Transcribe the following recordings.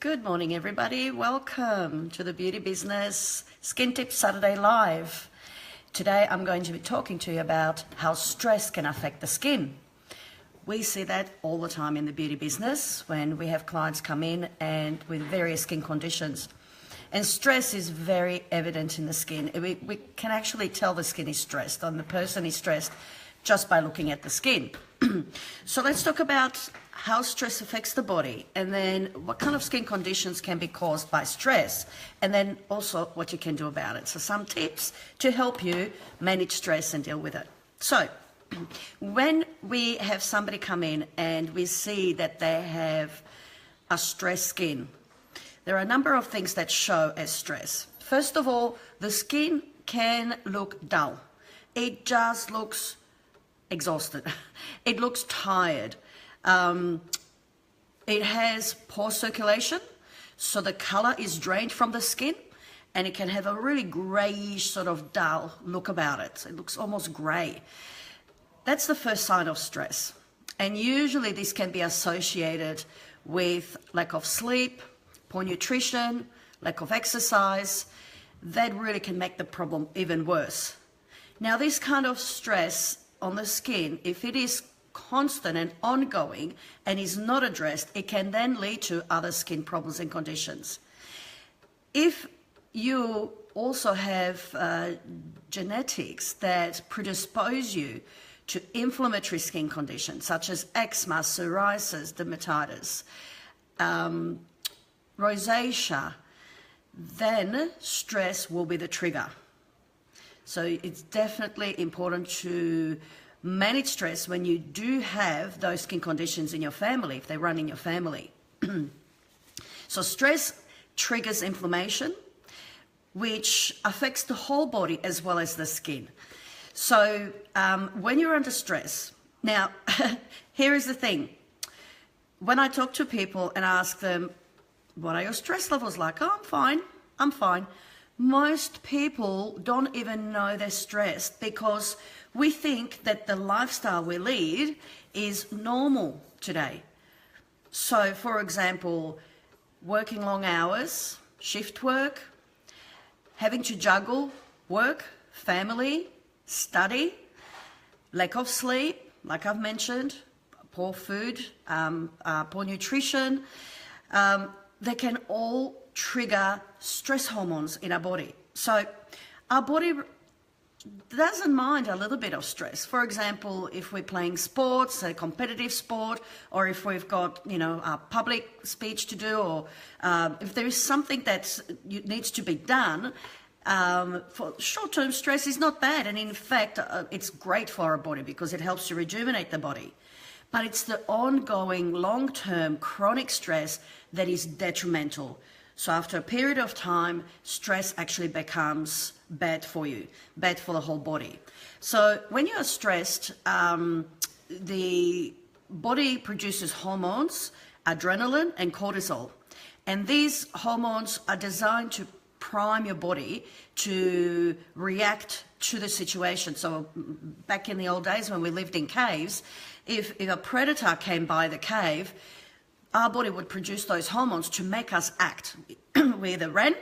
Good morning, everybody. Welcome to the Beauty Business Skin Tips Saturday Live. Today, I'm going to be talking to you about how stress can affect the skin. We see that all the time in the beauty business when we have clients come in and with various skin conditions. And stress is very evident in the skin. We can actually tell the skin is stressed and the person is stressed just by looking at the skin. So let's talk about how stress affects the body, and then what kind of skin conditions can be caused by stress, and then also what you can do about it. So some tips to help you manage stress and deal with it. So when we have somebody come in and we see that they have a stressed skin, there are a number of things that show as stress. First of all, the skin can look dull. It just looks exhausted. It looks tired. It has poor circulation, so the color is drained from the skin, and it can have a really grayish sort of dull look about it. It looks almost gray. That's the first sign of stress. And usually this can be associated with lack of sleep, poor nutrition, lack of exercise. That really can make the problem even worse. Now, this kind of stress on the skin, if it is constant and ongoing and is not addressed, it can then lead to other skin problems and conditions. If you also have genetics that predispose you to inflammatory skin conditions such as eczema, psoriasis, dermatitis, rosacea, then stress will be the trigger. So it's definitely important to manage stress when you do have those skin conditions in your family, if they run in your family. So stress triggers inflammation, which affects the whole body as well as the skin. So when you're under stress, now here is the thing. When I talk to people and ask them, what are your stress levels like? Oh, I'm fine. Most people don't even know they're stressed because we think that the lifestyle we lead is normal today. So, for example, working long hours, shift work, having to juggle work, family, study, lack of sleep, like I've mentioned, poor food, poor nutrition, they can all trigger stress hormones in our body. So our body doesn't mind a little bit of stress. For example, if we're playing sports, a competitive sport, or if we've got, a public speech to do, or if there is something that needs to be done, for short-term stress is not bad. And in fact, it's great for our body because it helps to rejuvenate the body. But it's the ongoing, long-term, chronic stress that is detrimental. So after a period of time, stress actually becomes bad for you, bad for the whole body. So when you are stressed, the body produces hormones, adrenaline and cortisol. And these hormones are designed to prime your body to react to the situation. So back in the old days when we lived in caves, if a predator came by the cave, our body would produce those hormones to make us act. We either ran,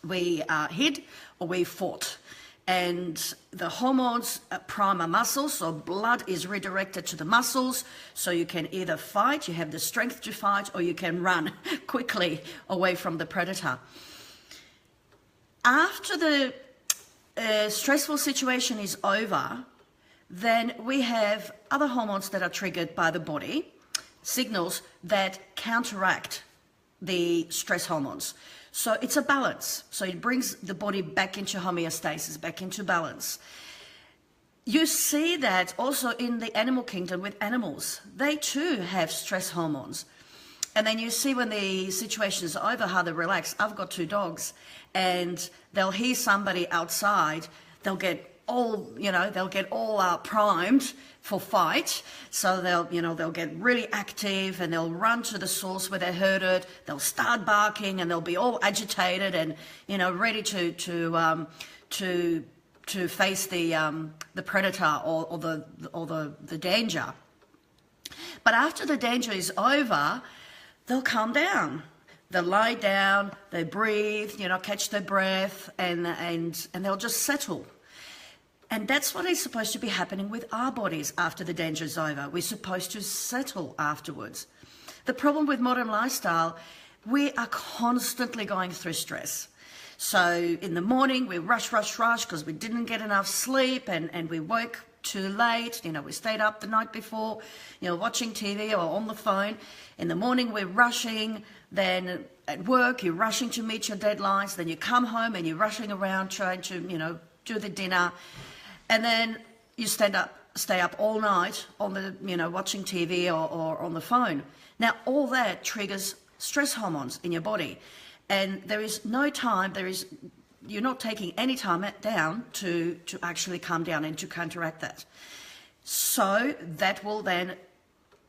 we hid, or we fought. And the hormones prime our muscles, so blood is redirected to the muscles, so you can either fight, you have the strength to fight, or you can run quickly away from the predator. After the stressful situation is over, then we have other hormones that are triggered by the body, signals that counteract the stress hormones. So it's a balance. So it brings the body back into homeostasis, back into balance. You see that also in the animal kingdom with animals. They too have stress hormones. And then you see when the situation is over how they relax. I've got 2 dogs and they'll hear somebody outside, they'll get all primed for fight. So they'll get really active and they'll run to the source where they heard it. They'll start barking and they'll be all agitated and ready to face the predator or the danger. But after the danger is over, they'll calm down. They lie down, they breathe, catch their breath, and they'll just settle. And that's what is supposed to be happening with our bodies after the danger is over. We're supposed to settle afterwards. The problem with modern lifestyle, we are constantly going through stress. So in the morning, we rush because we didn't get enough sleep and we woke too late. We stayed up the night before, watching TV or on the phone. In the morning, we're rushing. Then at work, you're rushing to meet your deadlines. Then you come home and you're rushing around trying to, do the dinner. And then you stay up all night on the, watching TV or on the phone. Now, all that triggers stress hormones in your body. And there is no time, you're not taking any time down to actually calm down and to counteract that. So that will then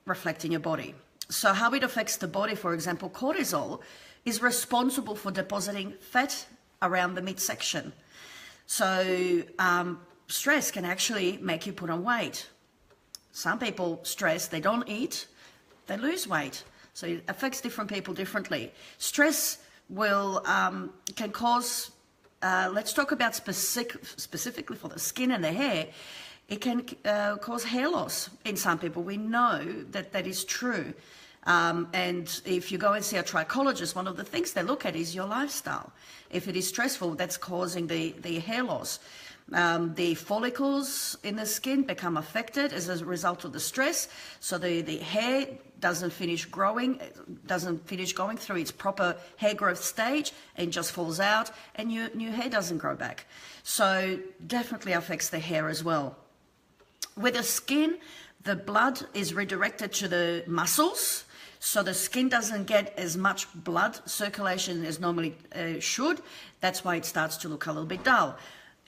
reflect in your body. So how it affects the body, for example, cortisol is responsible for depositing fat around the midsection. So stress can actually make you put on weight. Some people stress, they don't eat, they lose weight. So it affects different people differently. Stress can cause, let's talk about specifically for the skin and the hair, it can cause hair loss in some people. We know that is true. And if you go and see a trichologist, one of the things they look at is your lifestyle. If it is stressful, that's causing the hair loss. The follicles in the skin become affected as a result of the stress. So the hair doesn't finish going through its proper hair growth stage and just falls out, and new hair doesn't grow back. So definitely affects the hair as well. With the skin, the blood is redirected to the muscles, so the skin doesn't get as much blood circulation as normally should. That's why it starts to look a little bit dull.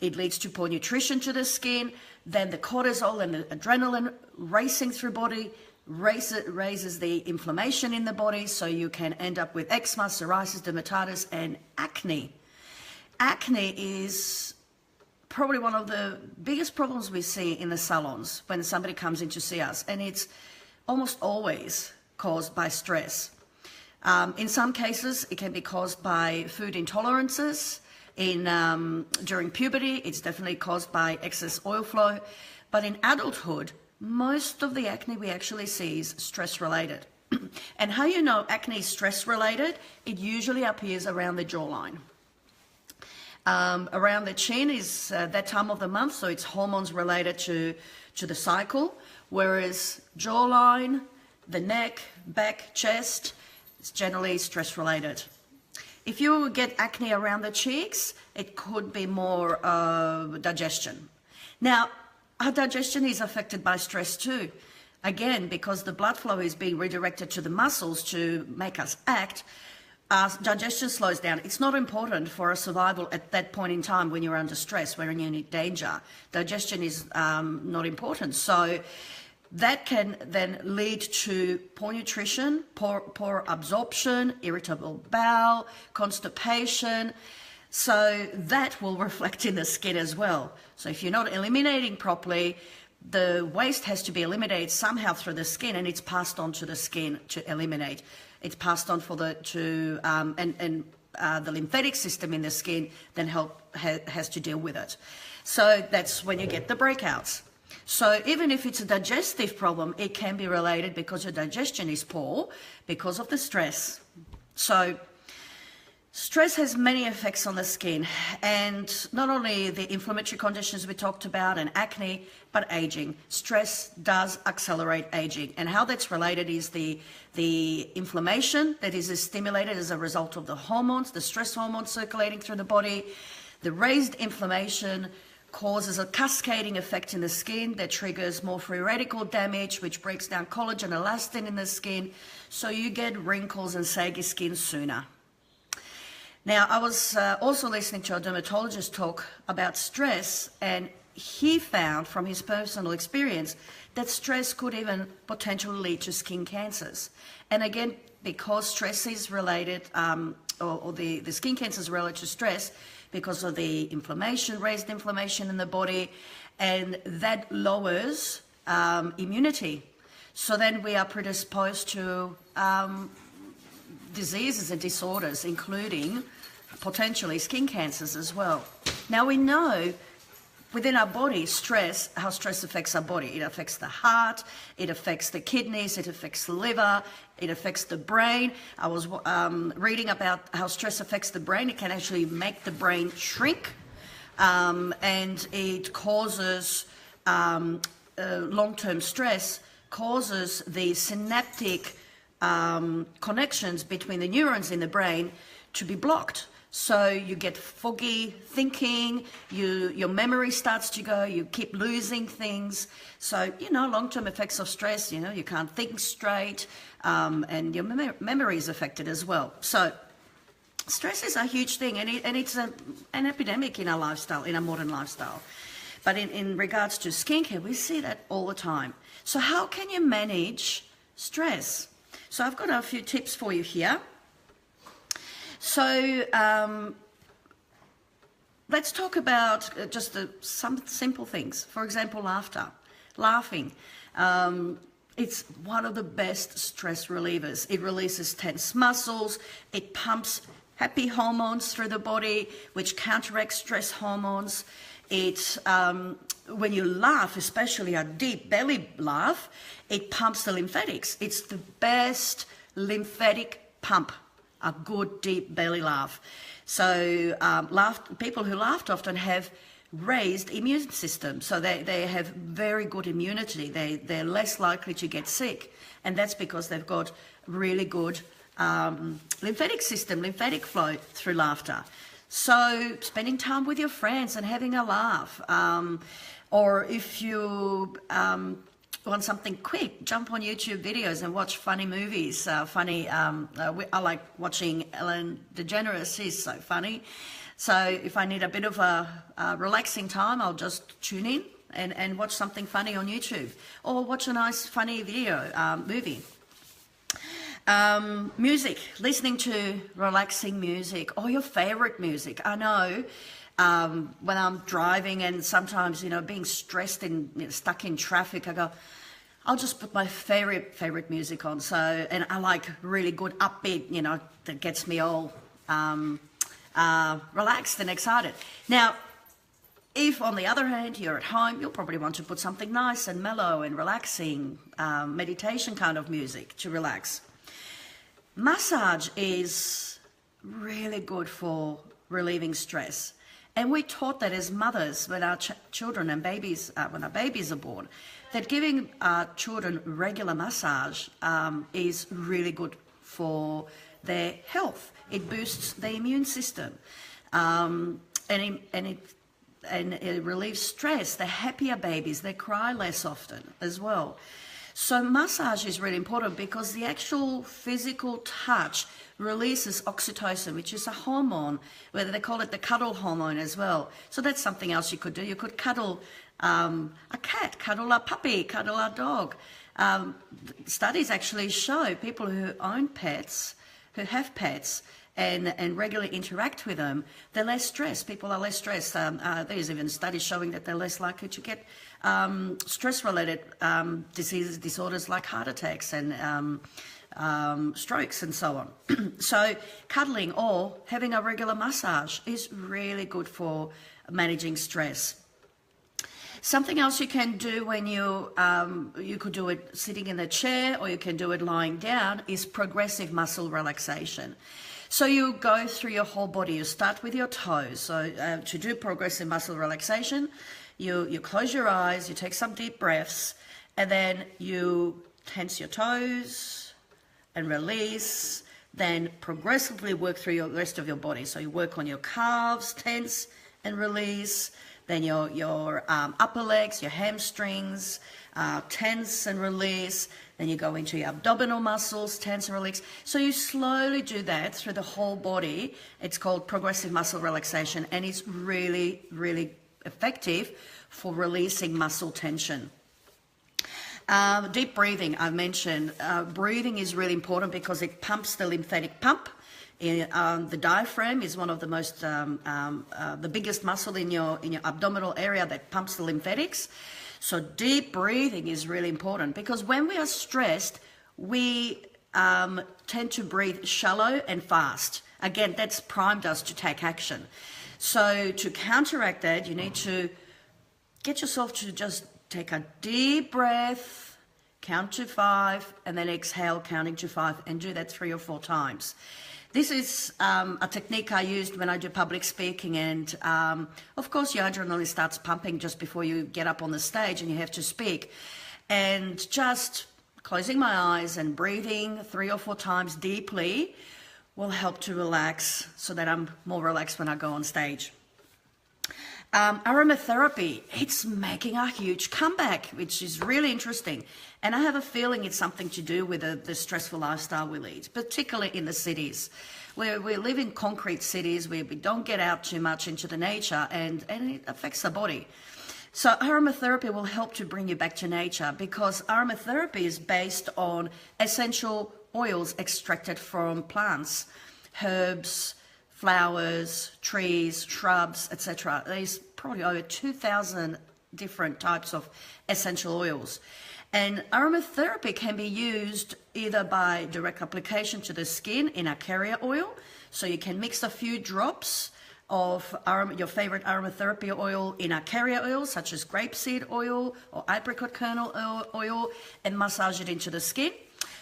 It leads to poor nutrition to the skin. Then the cortisol and the adrenaline racing through body raises the inflammation in the body, so you can end up with eczema, psoriasis, dermatitis, and acne. Acne is probably one of the biggest problems we see in the salons when somebody comes in to see us, and it's almost always caused by stress. In some cases, it can be caused by food intolerances. During puberty, it's definitely caused by excess oil flow. But in adulthood, most of the acne we actually see is stress-related. And how you know acne is stress-related? It usually appears around the jawline. Around the chin is that time of the month, so it's hormones related to the cycle, whereas jawline, the neck, back, chest, it's generally stress-related. If you get acne around the cheeks, it could be more digestion. Now, our digestion is affected by stress too. Again, because the blood flow is being redirected to the muscles to make us act, our digestion slows down. It's not important for our survival at that point in time when you're under stress, when you're in danger. Digestion is not important. So that can then lead to poor nutrition, poor absorption, irritable bowel, constipation. So that will reflect in the skin as well. So if you're not eliminating properly, the waste has to be eliminated somehow through the skin, and it's passed on to the skin to eliminate. It's passed on the lymphatic system in the skin then has to deal with it. So that's when you get the breakouts. So even if it's a digestive problem, it can be related because your digestion is poor because of the stress. So stress has many effects on the skin, and not only the inflammatory conditions we talked about and acne, but aging. Stress does accelerate aging, and how that's related is the inflammation that is stimulated as a result of the hormones, the stress hormones circulating through the body. The raised inflammation causes a cascading effect in the skin that triggers more free radical damage, which breaks down collagen and elastin in the skin, so you get wrinkles and saggy skin sooner. Now, I was also listening to a dermatologist talk about stress, and he found from his personal experience that stress could even potentially lead to skin cancers. And again, because stress is related, or the skin cancer is related to stress, because of the inflammation, raised inflammation in the body, and that lowers immunity. So then we are predisposed to diseases and disorders, including potentially skin cancers as well. Now we know within our body, how stress affects our body. It affects the heart, it affects the kidneys, it affects the liver, it affects the brain. I was reading about how stress affects the brain. It can actually make the brain shrink, and it causes long-term stress, causes the synaptic connections between the neurons in the brain to be blocked. So you get foggy thinking, your memory starts to go, you keep losing things. So, long-term effects of stress, you can't think straight, and your memory is affected as well. So stress is a huge thing, and it's an epidemic in our lifestyle, in our modern lifestyle. But in regards to skincare, we see that all the time. So how can you manage stress? So I've got a few tips for you here. So let's talk about just some simple things. For example, laughing. It's one of the best stress relievers. It releases tense muscles. It pumps happy hormones through the body, which counteracts stress hormones. When you laugh, especially a deep belly laugh, it pumps the lymphatics. It's the best lymphatic pump, a good deep belly laugh. So people who laughed often have raised immune system, so they have very good immunity. They're less likely to get sick, and that's because they've got really good lymphatic system, lymphatic flow through laughter. So spending time with your friends and having a laugh, or if you want something quick, jump on YouTube videos and watch funny movies. I like watching Ellen DeGeneres. She's so funny. So if I need a bit of a relaxing time, I'll just tune in and watch something funny on YouTube, or watch a nice funny movie. Music, listening to relaxing music, or your favorite music. I know when I'm driving and sometimes, being stressed and stuck in traffic, I go, I'll just put my favorite music on. So, and I like really good upbeat, that gets me all relaxed and excited. Now, if on the other hand you're at home, you'll probably want to put something nice and mellow and relaxing, meditation kind of music to relax. Massage is really good for relieving stress. And we're taught that as mothers, when our children and babies, when our babies are born, that giving our children regular massage is really good for their health. It boosts the immune system, and it relieves stress. The happier babies, they cry less often as well. So massage is really important because the actual physical touch releases oxytocin, which is a hormone, whether they call it the cuddle hormone as well. So that's something else you could do. You could cuddle a cat, cuddle a puppy, cuddle a dog. Studies actually show people who own pets, who have pets, and regularly interact with them, they're less stressed. People are less stressed. There's even studies showing that they're less likely to get stress-related diseases, disorders like heart attacks and strokes and so on. So cuddling or having a regular massage is really good for managing stress. Something else you can do when you could do it sitting in a chair, or you can do it lying down, is progressive muscle relaxation. So you go through your whole body. You start with your toes. So to do progressive muscle relaxation, you close your eyes, you take some deep breaths, and then you tense your toes and release, then progressively work through the rest of your body. So you work on your calves, tense and release, then your upper legs, your hamstrings, tense and release. Then you go into your abdominal muscles, tense and release. So you slowly do that through the whole body. It's called progressive muscle relaxation, and it's really, really effective for releasing muscle tension. Deep breathing, I mentioned. Breathing is really important because it pumps the lymphatic pump. The diaphragm is one of the most, the biggest muscle in your abdominal area that pumps the lymphatics. So deep breathing is really important because when we are stressed, we tend to breathe shallow and fast. Again, that's primed us to take action. So to counteract that, you need to get yourself to just take a deep breath, count to 5, and then exhale, counting to 5, and do that 3 or 4 times. This is a technique I used when I do public speaking, and of course your adrenaline starts pumping just before you get up on the stage and you have to speak. And just closing my eyes and breathing 3 or 4 times deeply will help to relax so that I'm more relaxed when I go on stage. Aromatherapy, it's making a huge comeback, which is really interesting. And I have a feeling it's something to do with the stressful lifestyle we lead, particularly in the cities. We live in concrete cities where we don't get out too much into the nature, and it affects the body. So aromatherapy will help to bring you back to nature, because aromatherapy is based on essential oils extracted from plants, herbs, flowers, trees, shrubs, etc. There's probably over 2,000 different types of essential oils. And aromatherapy can be used either by direct application to the skin in a carrier oil. So you can mix a few drops of your favorite aromatherapy oil in a carrier oil, such as grapeseed oil or apricot kernel oil, and massage it into the skin.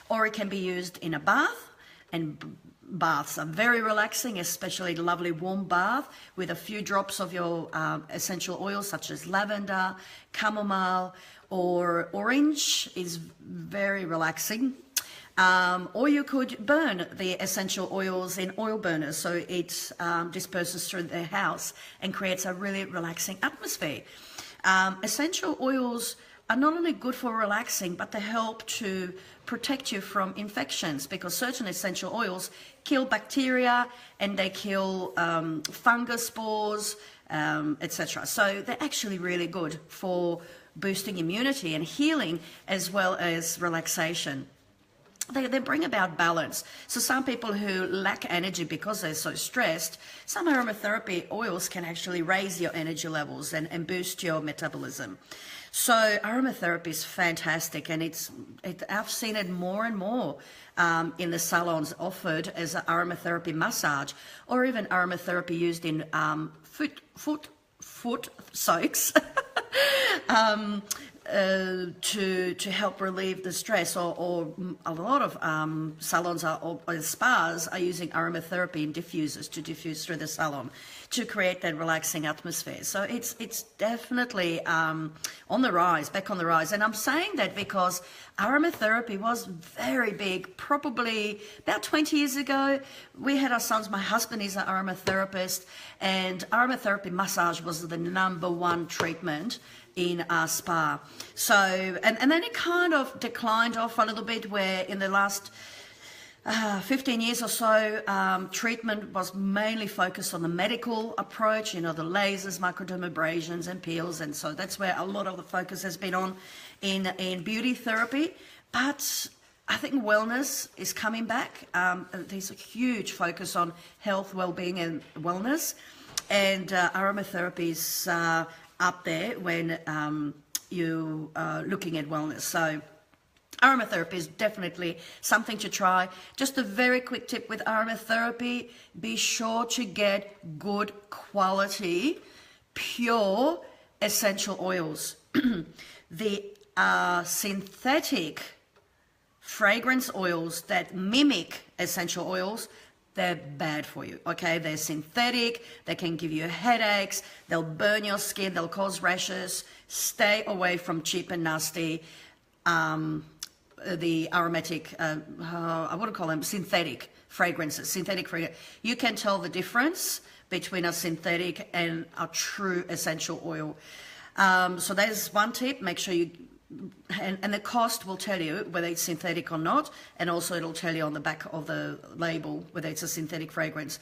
Or it can be used in a bath, and baths are very relaxing, especially a lovely warm bath with a few drops of your essential oils such as lavender, chamomile, or orange is very relaxing. Or you could burn the essential oils in oil burners, so it disperses through the house and creates a really relaxing atmosphere. Essential oils are not only good for relaxing, but they help to protect you from infections, because certain essential oils kill bacteria and they kill fungus spores, etc. So they're actually really good for boosting immunity and healing, as well as relaxation. They bring about balance. So some people who lack energy because they're so stressed, some aromatherapy oils can actually raise your energy levels and boost your metabolism. So aromatherapy is fantastic, and I've seen it more and more in the salons offered as an aromatherapy massage, or even aromatherapy used in foot soaks to help relieve the stress, or a lot of salons or spas are using aromatherapy in diffusers to diffuse through the salon to create that relaxing atmosphere. So it's definitely on the rise, back on the rise. And I'm saying that because aromatherapy was very big, probably about 20 years ago. We had our sons, my husband is an aromatherapist, and aromatherapy massage was the #1 treatment in our spa. So, and then it kind of declined off a little bit, where in the last 15 years or so, treatment was mainly focused on the medical approach, the lasers, microdermabrasions and peels, and so that's where a lot of the focus has been on in beauty therapy. But I think wellness is coming back. There's a huge focus on health, well-being and wellness, and aromatherapy is up there when you are looking at wellness. So aromatherapy is definitely something to try. Just a very quick tip with aromatherapy: be sure to get good quality, pure essential oils. The synthetic fragrance oils that mimic essential oils, they're bad for you, okay? They're synthetic, they can give you headaches, they'll burn your skin, they'll cause rashes. Stay away from cheap and nasty the aromatic, I wouldn't call them synthetic fragrances. Synthetic fragrance. You can tell the difference between a synthetic and a true essential oil. So there's one tip. Make sure you, and the cost will tell you whether it's synthetic or not, and also it'll tell you on the back of the label whether it's a synthetic fragrance.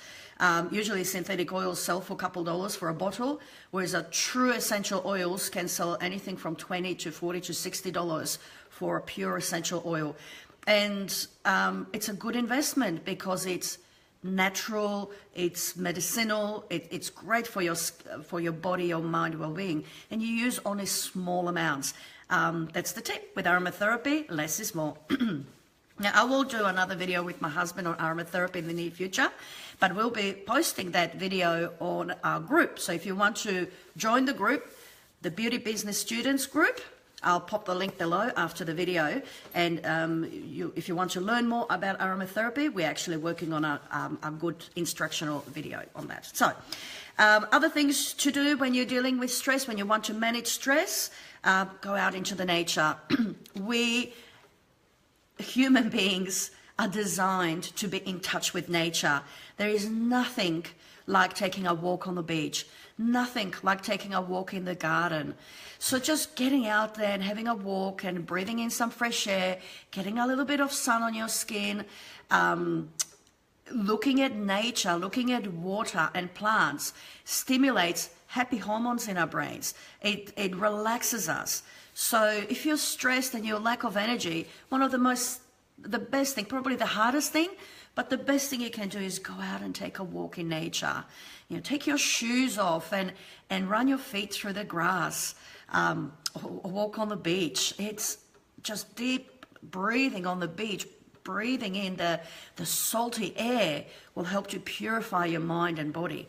Usually synthetic oils sell for a couple $, for a bottle, whereas a true essential oils can sell anything from $20 to $40 to $60 for a pure essential oil. And it's a good investment because it's natural, it's medicinal, it's great for your body, your mind, well-being, and you use only small amounts. That's the tip with aromatherapy: less is more. Now, I will do another video with my husband on aromatherapy in the near future, but we'll be posting that video on our group. So if you want to join the group, the Beauty Business Students group, I'll pop the link below after the video. And if you want to learn more about aromatherapy, we're actually working on a good instructional video on that. So other things to do when you're dealing with stress, when you want to manage stress, go out into the nature. We human beings are designed to be in touch with nature. There is nothing like taking a walk on the beach, nothing like taking a walk in the garden. So just getting out there and having a walk and breathing in some fresh air, getting a little bit of sun on your skin, looking at nature, looking at water and plants stimulates happy hormones in our brains. It relaxes us. So if you're stressed and you lack of energy, the best thing, probably the hardest thing, but the best thing you can do is go out and take a walk in nature. You know, take your shoes off and run your feet through the grass, walk on the beach. It's just deep breathing on the beach, breathing in the salty air will help to purify your mind and body.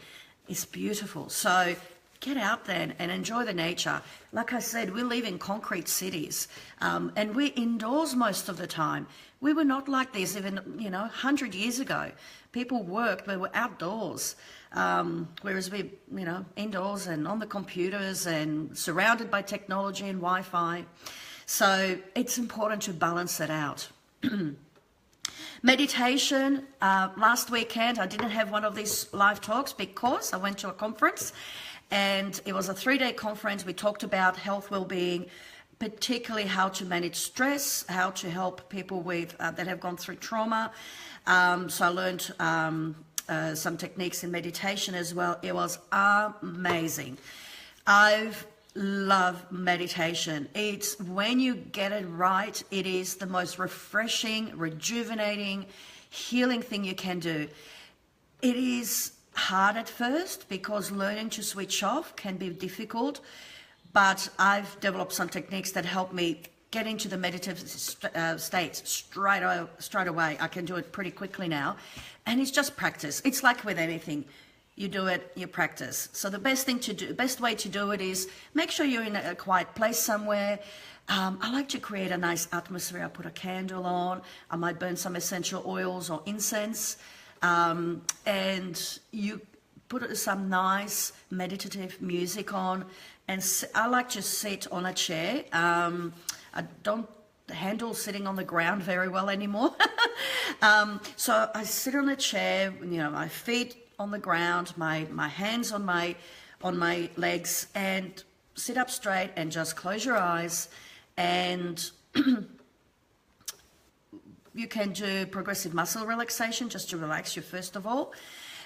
It's beautiful. So get out there and enjoy the nature. Like I said, we live in concrete cities, and we're indoors most of the time. We were not like this even, 100 years ago. People worked, but were outdoors, whereas we, indoors and on the computers and surrounded by technology and Wi-Fi. So it's important to balance it out. Meditation. Last weekend, I didn't have one of these live talks because I went to a conference. And it was a 3-day conference. We talked about health, well-being, particularly how to manage stress, how to help people with that have gone through trauma. So I learned some techniques in meditation as well. It was amazing. I've loved meditation. It's when you get it right, it is the most refreshing, rejuvenating, healing thing you can do. It is hard at first because learning to switch off can be difficult, but I've developed some techniques that help me get into the meditative state straight away. I can do it pretty quickly now, and it's just practice. It's like with anything. You do it, you practice. So the best way to do it is make sure you're in a quiet place somewhere. I like to create a nice atmosphere. I put a candle on. I might burn some essential oils or incense. And you put some nice meditative music on, and I like to sit on a chair. I don't handle sitting on the ground very well anymore. So I sit on a chair, my feet on the ground, my hands on my legs, and sit up straight and just close your eyes. And you can do progressive muscle relaxation just to relax you first of all.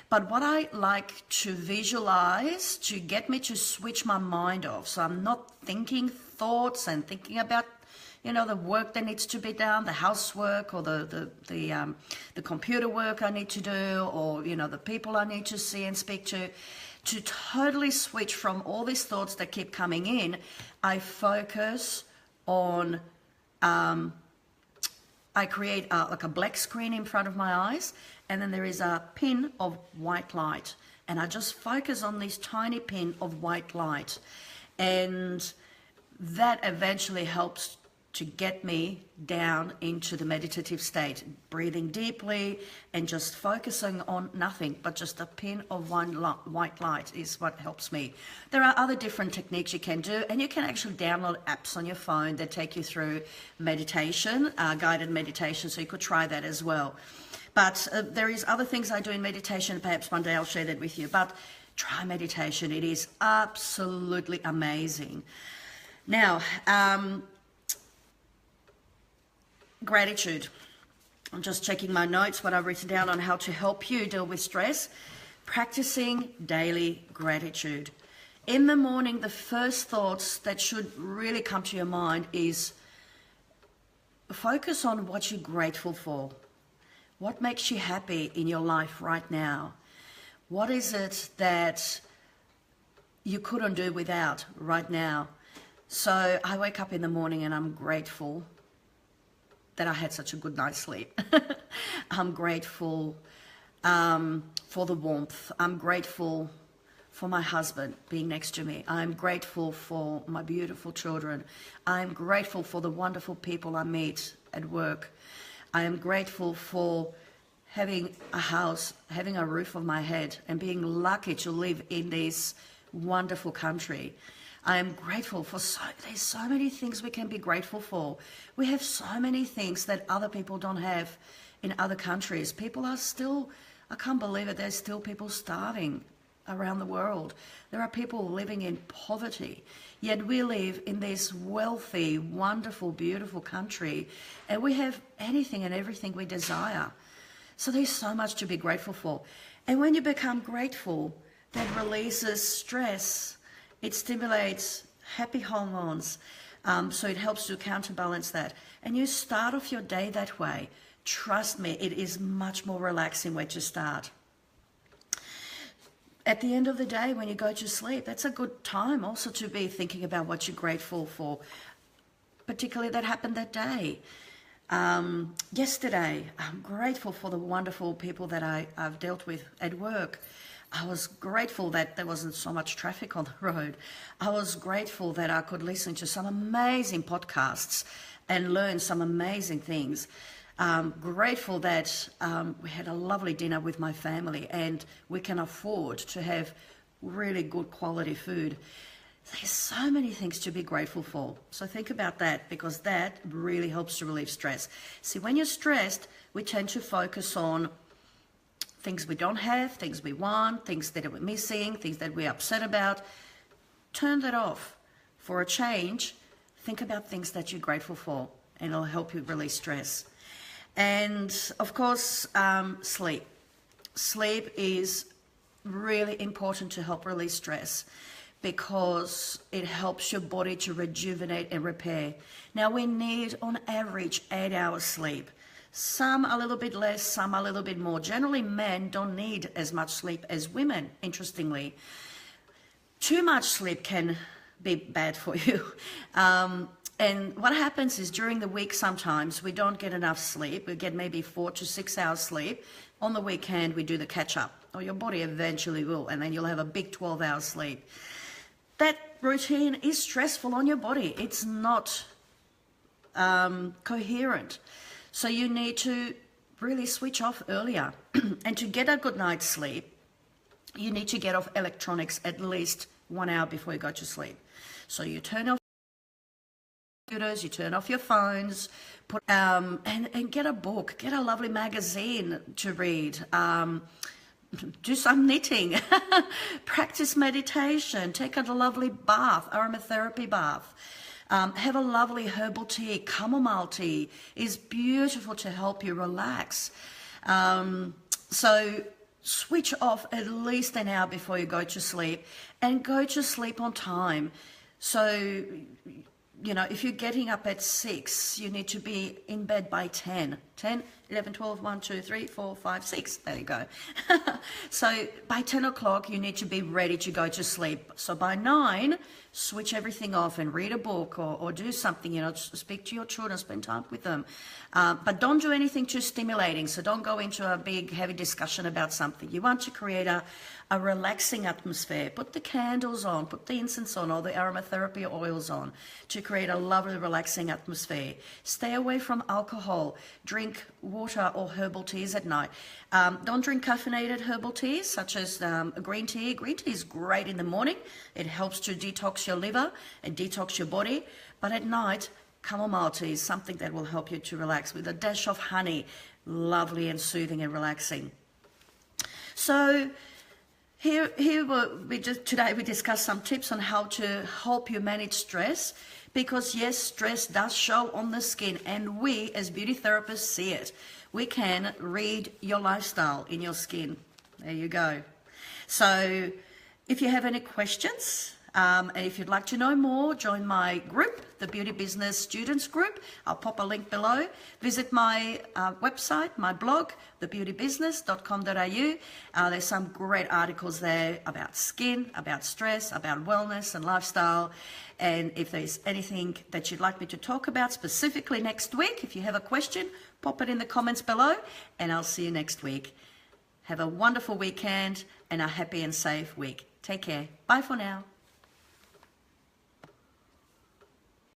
But what I like to visualize to get me to switch my mind off, so I'm not thinking thoughts and thinking about, the work that needs to be done, the housework or the computer work I need to do, or, the people I need to see and speak to totally switch from all these thoughts that keep coming in. I focus on, I create like a black screen in front of my eyes, and then there is a pin of white light, and I just focus on this tiny pin of white light, and that eventually helps to get me down into the meditative state, breathing deeply and just focusing on nothing but just a pin of white light is what helps me. There are other different techniques you can do, and you can actually download apps on your phone that take you through meditation, guided meditation, so you could try that as well. But there is other things I do in meditation. Perhaps one day I'll share that with you, but try meditation. It is absolutely amazing. Now, gratitude. I'm just checking my notes, what I've written down on how to help you deal with stress. Practicing daily gratitude. In the morning, the first thoughts that should really come to your mind is focus on what you're grateful for. What makes you happy in your life right now? What is it that you couldn't do without right now? So I wake up in the morning and I'm grateful that I had such a good night's sleep. I'm grateful for the warmth. I'm grateful for my husband being next to me. I'm grateful for my beautiful children. I'm grateful for the wonderful people I meet at work. I am grateful for having a house, having a roof on my head, and being lucky to live in this wonderful country. I am grateful for there's so many things we can be grateful for. We have so many things that other people don't have in other countries. People are still, I can't believe it, there's still people starving around the world. There are people living in poverty, yet we live in this wealthy, wonderful, beautiful country, and we have anything and everything we desire. So there's so much to be grateful for. And when you become grateful, that releases stress. It stimulates happy hormones, so it helps to counterbalance that. And you start off your day that way. Trust me, it is much more relaxing way to start. At the end of the day, when you go to sleep, that's a good time also to be thinking about what you're grateful for, particularly that happened that day. Yesterday, I'm grateful for the wonderful people that I've dealt with at work. I was grateful that there wasn't so much traffic on the road. I was grateful that I could listen to some amazing podcasts and learn some amazing things. Grateful that we had a lovely dinner with my family and we can afford to have really good quality food. There's so many things to be grateful for. So think about that, because that really helps to relieve stress. See, when you're stressed, we tend to focus on things we don't have, things we want, things that we're missing, things that we're upset about. Turn that off. For a change, think about things that you're grateful for, and it'll help you release stress. And of course, sleep. Sleep is really important to help release stress, because it helps your body to rejuvenate and repair. Now, we need on average 8 hours sleep. Some a little bit less, some a little bit more. Generally, men don't need as much sleep as women, interestingly. Too much sleep can be bad for you. And what happens is during the week, sometimes we don't get enough sleep. We get maybe 4 to 6 hours sleep. On the weekend, we do the catch up, or your body eventually will, and then you'll have a big 12 hours sleep. That routine is stressful on your body. It's not coherent. So you need to really switch off earlier. And to get a good night's sleep, you need to get off electronics at least 1 hour before you go to sleep. So you turn off computers, you turn off your phones, and get a book, get a lovely magazine to read. Do some knitting, practice meditation, take a lovely bath, aromatherapy bath. Have a lovely herbal tea. Chamomile tea is beautiful to help you relax. So switch off at least an hour before you go to sleep, and go to sleep on time. So, you know, if you're getting up at 6, you need to be in bed by 10. 10, 11, 12, 1, 2, 3, 4, 5, 6. There you go. So by 10 o'clock, you need to be ready to go to sleep. So by 9, switch everything off and read a book, or do something, you know, speak to your children, spend time with them. But don't do anything too stimulating. So don't go into a big, heavy discussion about something. You want to create a relaxing atmosphere. Put the candles on, put the incense on, or the aromatherapy oils on to create a lovely, relaxing atmosphere. Stay away from alcohol. Drink water or herbal teas at night. Don't drink caffeinated herbal teas such as green tea. Green tea is great in the morning. It helps to detox your liver and detox your body. But at night, chamomile tea is something that will help you to relax with a dash of honey. Lovely and soothing and relaxing. So today we discussed some tips on how to help you manage stress, because yes, stress does show on the skin, and we as beauty therapists see it. We can read your lifestyle in your skin. There you go. So if you have any questions, and if you'd like to know more, join my group, the Beauty Business Students Group. I'll pop a link below. Visit my website, my blog, thebeautybusiness.com.au. There's some great articles there about skin, about stress, about wellness and lifestyle. And if there's anything that you'd like me to talk about specifically next week, if you have a question, pop it in the comments below, and I'll see you next week. Have a wonderful weekend and a happy and safe week. Take care. Bye for now.